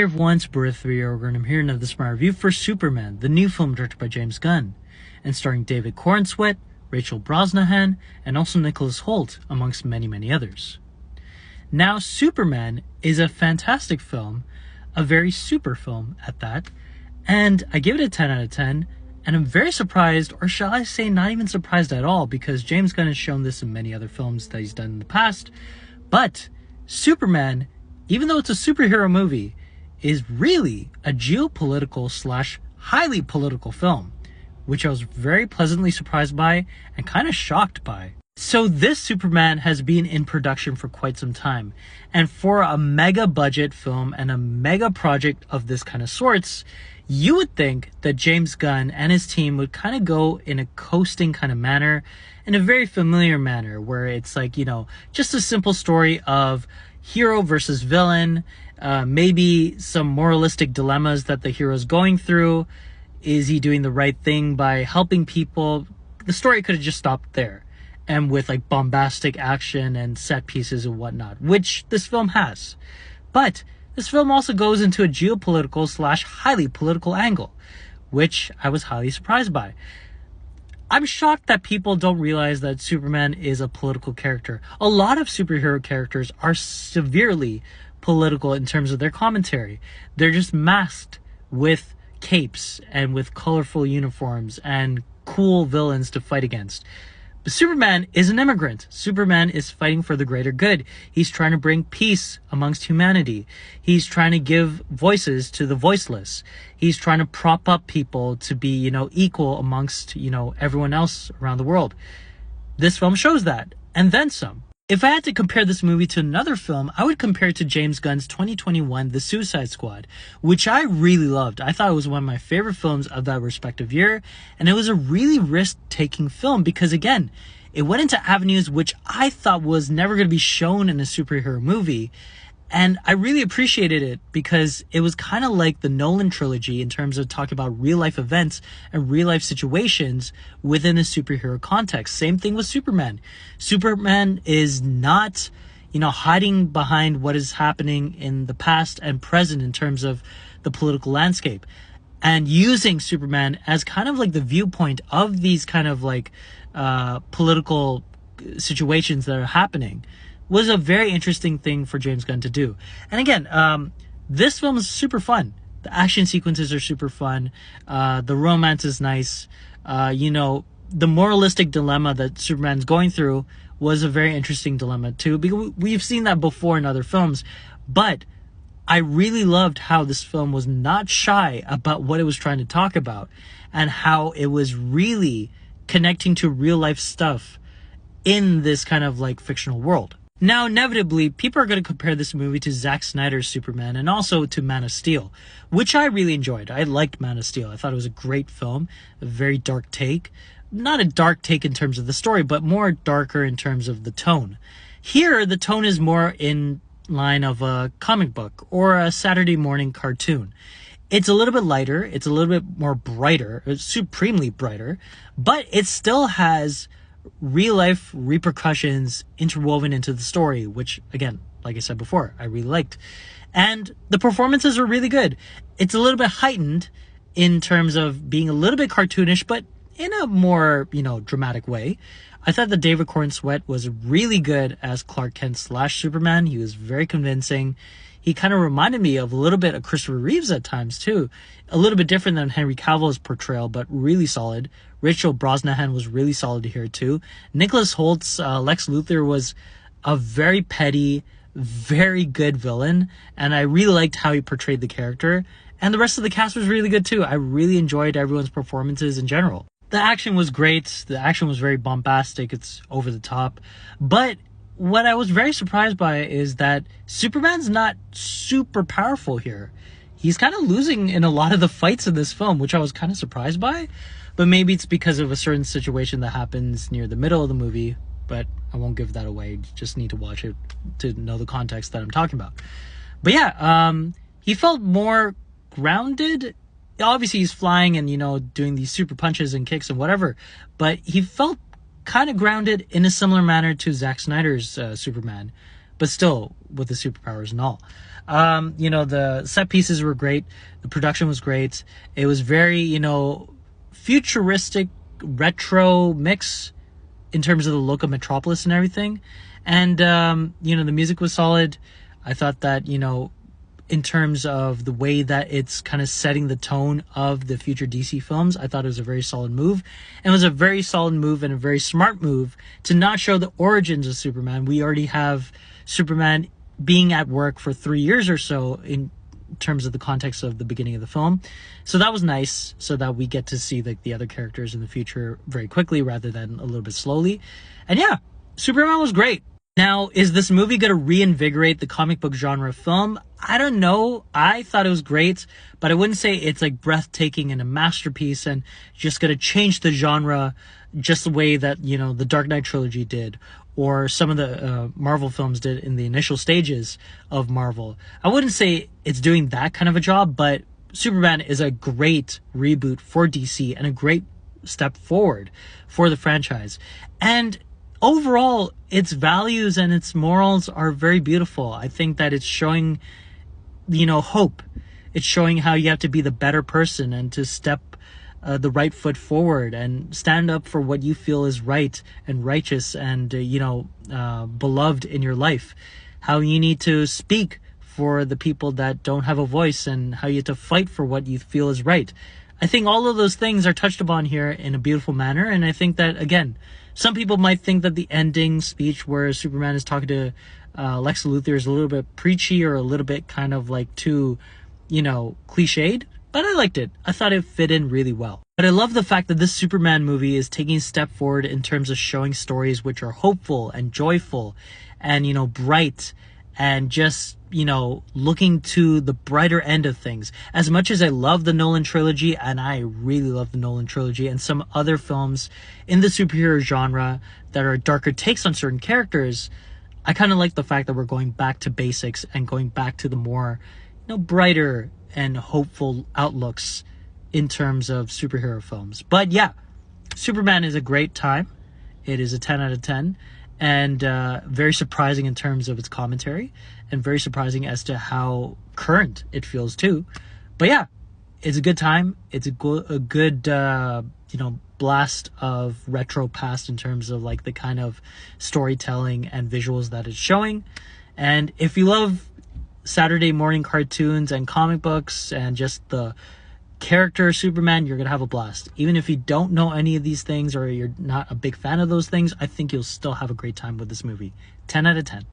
Hey everyone, it's Birth3Ogre, and I'm here in another Smart Review for Superman, the new film directed by James Gunn, and starring David Corenswet, Rachel Brosnahan, and also Nicholas Hoult, amongst many others. Now, Superman is a fantastic film, a very super film at that, and I give it a 10 out of 10, and I'm very surprised, or shall I say not even surprised at all, because James Gunn has shown this in many other films that he's done in the past, but Superman, even though it's a superhero movie, is really a geopolitical / highly political film, which I was very pleasantly surprised by and kind of shocked by. So this Superman has been in production for quite some time, and for a mega budget film and a mega project of this kind of sorts, you would think that James Gunn and his team would kind of go in a coasting kind of manner, in a very familiar manner, where it's like, you know, just a simple story of hero versus villain, maybe some moralistic dilemmas that the hero's going through. Is he doing the right thing by helping people? The story could have just stopped there, and with like bombastic action and set pieces and whatnot, which this film has. But this film also goes into a geopolitical / highly political angle, which I was highly surprised by. I'm shocked that people don't realize that Superman is a political character. A lot of superhero characters are severely political in terms of their commentary. They're just masked with capes and with colorful uniforms and cool villains to fight against. But Superman is an immigrant. Superman is fighting for the greater good. He's trying to bring peace amongst humanity. He's trying to give voices to the voiceless. He's trying to prop up people to be, you know, equal amongst, you know, everyone else around the world. This film shows that, and then some. If I had to compare this movie to another film, I would compare it to James Gunn's 2021 The Suicide Squad, which I really loved. I thought it was one of my favorite films of that respective year, and it was a really risk-taking film because, again, it went into avenues which I thought was never going to be shown in a superhero movie, and I really appreciated it because it was kind of like the Nolan trilogy in terms of talking about real-life events and real-life situations within a superhero context. Same thing with Superman. Superman is not, you know, hiding behind what is happening in the past and present in terms of the political landscape, and using Superman as kind of like the viewpoint of these kind of like political situations that are happening was a very interesting thing for James Gunn to do. And again, this film is super fun. The action sequences are super fun. The romance is nice. You know, the moralistic dilemma that Superman's going through was a very interesting dilemma too, because we've seen that before in other films. But I really loved how this film was not shy about what it was trying to talk about, and how it was really connecting to real life stuff in this kind of like fictional world. Now, inevitably, people are going to compare this movie to Zack Snyder's Superman and also to Man of Steel, which I really enjoyed. I liked Man of Steel. I thought it was a great film, a very dark take. Not a dark take in terms of the story, but more darker in terms of the tone. Here, the tone is more in line of a comic book or a Saturday morning cartoon. It's a little bit lighter. It's a little bit more brighter, supremely brighter, but it still has real life repercussions interwoven into the story, which, again, like I said before, I really liked. And the performances are really good. It's a little bit heightened in terms of being a little bit cartoonish, but in a more, you know, dramatic way. I thought that David Corenswet was really good as Clark Kent / Superman. He was very convincing. He kind of reminded me of a little bit of Christopher Reeves at times too. A little bit different than Henry Cavill's portrayal, but really solid. Rachel Brosnahan was really solid here too. Nicholas Hoult's Lex Luthor was a very petty, very good villain, and I really liked how he portrayed the character. And the rest of the cast was really good too. I really enjoyed everyone's performances in general. The action was great. The action was very bombastic. It's over the top. But what I was very surprised by is that Superman's not super powerful here. He's kind of losing in a lot of the fights in this film, which I was kind of surprised by. But maybe it's because of a certain situation that happens near the middle of the movie. But I won't give that away. You just need to watch it to know the context that I'm talking about. But yeah, he felt more grounded. Obviously, he's flying and, you know, doing these super punches and kicks and whatever. But he felt kind of grounded in a similar manner to Zack Snyder's Superman. but still with the superpowers and all. The set pieces were great. The production was great. It was very, futuristic, retro mix in terms of the look of Metropolis and everything. And, the music was solid. I thought that, in terms of the way that it's kind of setting the tone of the future DC films, I thought it was a very solid move. And it was a very solid move and a very smart move to not show the origins of Superman. We already have Superman being at work for 3 years or so in terms of the context of the beginning of the film. So that was nice, so that we get to see the other characters in the future very quickly rather than a little bit slowly. And yeah, Superman was great. Now, is this movie going to reinvigorate the comic book genre film? I don't know. I thought it was great, but I wouldn't say it's breathtaking and a masterpiece and just going to change the genre just the way that, the Dark Knight trilogy did, or some of the Marvel films did in the initial stages of Marvel. I wouldn't say it's doing that kind of a job, but Superman is a great reboot for DC and a great step forward for the franchise. And overall, its values and its morals are very beautiful. I think that it's showing, hope. It's showing how you have to be the better person and to step the right foot forward and stand up for what you feel is right and righteous and, beloved in your life. How you need to speak for the people that don't have a voice and how you have to fight for what you feel is right. I think all of those things are touched upon here in a beautiful manner. And I think that, again, some people might think that the ending speech where Superman is talking to Lex Luthor is a little bit preachy or a little bit kind of too, cliched. But I liked it. I thought it fit in really well. But I love the fact that this Superman movie is taking a step forward in terms of showing stories which are hopeful and joyful and, bright and just, looking to the brighter end of things. As much as I love the Nolan trilogy, and I really love the Nolan trilogy and some other films in the superhero genre that are darker takes on certain characters, I kind of like the fact that we're going back to basics and going back to the more, brighter and hopeful outlooks in terms of superhero films. But yeah, Superman is a great time. It is a 10 out of 10 and very surprising in terms of its commentary and very surprising as to how current it feels too. But yeah, it's a good time. It's a good blast of retro past in terms of the kind of storytelling and visuals that it's showing. And if you love Saturday morning cartoons and comic books and just the character Superman, you're gonna have a blast. Even if you don't know any of these things or you're not a big fan of those things, I think you'll still have a great time with this movie. 10 out of 10.